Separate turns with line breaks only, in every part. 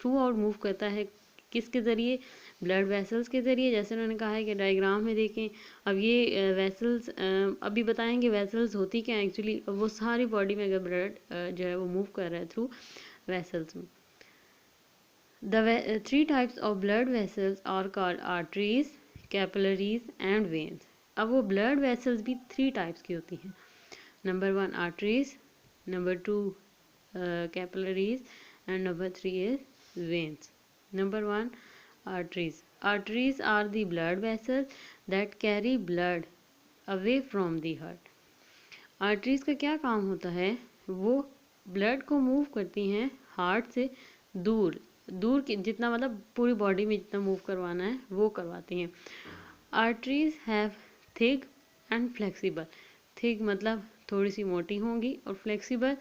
Through out move करता है, किसके ज़रिए, ब्लड वेसल्स के ज़रिए। जैसे उन्होंने कहा है कि डायग्राम में देखें, अब ये वेसल्स अभी बताएंगे वेसल्स होती क्या है एक्चुअली। वो सारी बॉडी में अगर ब्लड जो है वो मूव कर रहा है थ्रू वेसल्स में। The three types of blood vessels are called arteries, capillaries and veins। अब वो blood vessels भी 3 टाइप्स की होती हैं। Number 1 arteries, number 2 capillaries and number 3 is veins। Number 1 arteries। Arteries are the blood vessels that carry blood away from the heart। Arteries का क्या काम होता है, वो ब्लड को मूव करती हैं हार्ट से दूर, दूर की जितना मतलब पूरी बॉडी में जितना मूव करवाना है वो करवाती हैं। Arteries have thick and flexible. Thick मतलब थोड़ी सी मोटी होंगी और फ्लेक्सिबल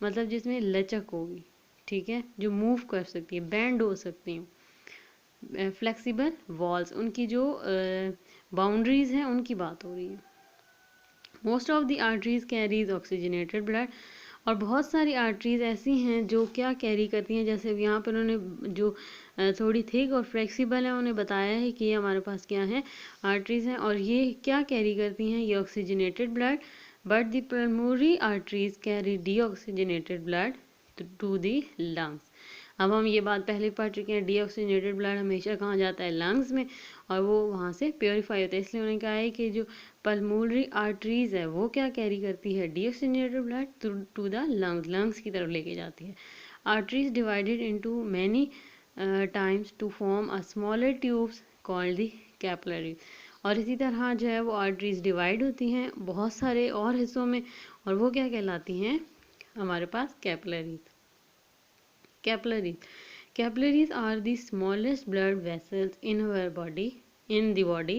मतलब जिसमें लचक होगी, ठीक है, जो मूव कर सकती है, बेंड हो सकती हैं। फ्लेक्सिबल वॉल्स, उनकी जो बाउंड्रीज हैं उनकी बात हो रही है। Most of the arteries carries oxygenated blood. और बहुत सारी आर्टरीज ऐसी हैं जो क्या कैरी करती हैं, जैसे यहाँ पर उन्होंने जो थोड़ी थिक और फ्लेक्सिबल है उन्हें बताया है कि ये हमारे पास क्या है, आर्टरीज हैं, और ये क्या कैरी करती हैं, ये oxygenated blood. But the pulmonary arteries carry deoxygenated blood to the lungs. अब हम ये बात पहले पढ़ चुके हैं, डीऑक्सीजनेटेड ब्लड हमेशा कहाँ जाता है, लंग्स में, और वो वहाँ से प्योरीफाई होता है। इसलिए उन्होंने कहा है कि जो पल्मोनरी आर्टरीज है वो क्या कैरी करती है, deoxygenated blood to the lungs, lungs की तरफ लेके जाती है। Arteries divided into many times to form a smaller tubes called the capillaries. और इसी तरह जो है वो आर्टरीज डिवाइड होती हैं बहुत सारे और हिस्सों में, और वो क्या कहलाती हैं हमारे पास, capillaries. Capillaries are the smallest blood vessels in our body, in the body।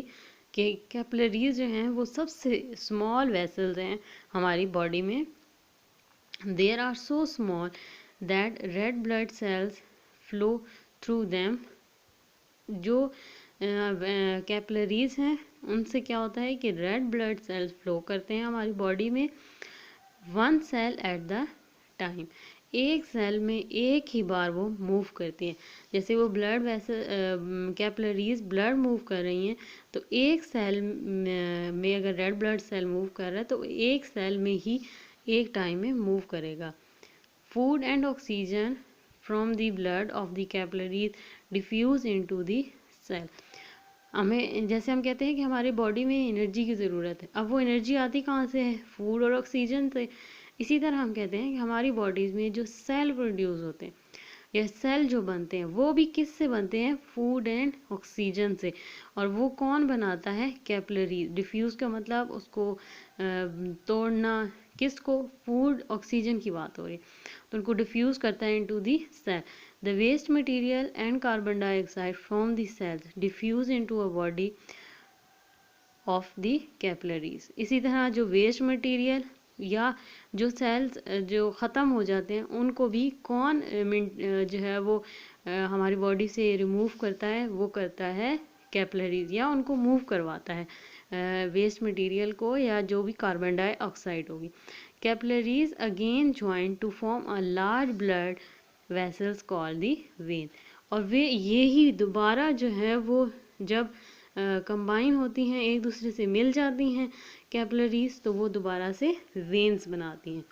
के कैपिलरीज जो हैं वो सबसे स्मॉल वेसल्स हैं हमारी बॉडी में। There are so small that red blood cells flow through them। जो कैपिलरीज हैं उनसे क्या होता है कि रेड ब्लड सेल्स फ्लो करते हैं हमारी बॉडी में, 1 सेल एट द टाइम, एक सेल में एक ही बार वो मूव करती हैं। जैसे वो ब्लड वैसे कैपिलरीज ब्लड मूव कर रही हैं, तो एक सेल में अगर रेड ब्लड सेल मूव कर रहा है तो एक सेल में ही एक टाइम में मूव करेगा। Food and oxygen from the blood of the capillaries diffuse into the cell. हमें जैसे हम कहते हैं कि हमारी बॉडी में एनर्जी की ज़रूरत है, अब वो एनर्जी आती कहाँ से है, फूड और ऑक्सीजन से। इसी तरह हम कहते हैं कि हमारी बॉडीज़ में जो सेल प्रोड्यूस होते हैं या सेल जो बनते हैं वो भी किस से बनते हैं, फूड एंड ऑक्सीजन से। और वो कौन बनाता है, कैपिलरी। डिफ्यूज़ का मतलब उसको तोड़ना, किसको, फूड ऑक्सीजन की बात हो रही है, तो उनको डिफ्यूज़ करता है into the cell. The waste material and carbon dioxide from the cells diffuse into a body of the capillaries. इसी तरह जो वेस्ट मटेरियल या जो सेल्स जो ख़त्म हो जाते हैं उनको भी कौन जो है वो हमारी बॉडी से रिमूव करता है, वो करता है कैपिलरीज, या उनको मूव करवाता है वेस्ट मटेरियल को या जो भी कार्बन डाइऑक्साइड होगी। Capillaries again join to form a large blood vessels called the vein. और वे ये ही दोबारा जो है वो जब कंबाइन होती हैं, एक दूसरे से मिल जाती हैं कैपिलरीज, तो वो दोबारा से वेन्स बनाती हैं।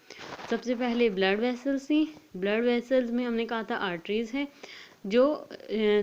सबसे पहले ब्लड वेसल्स थी, ब्लड वेसल्स में हमने कहा था आर्टरीज हैं जो